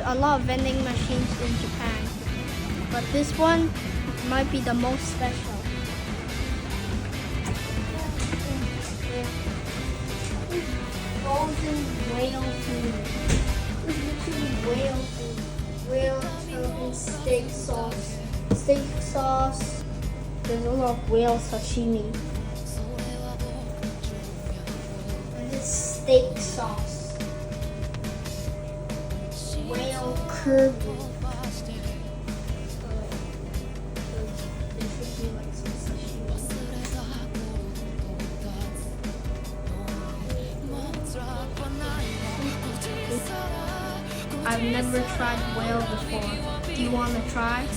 a lot of vending machines in Japan, but this one might be the most special. Frozen whale food. This is literally whale food. Whale and steak sauce. Steak sauce. There's a lot of whale sashimi. And this steak sauce. Whale curry. I've never tried whale before. Do you want to try?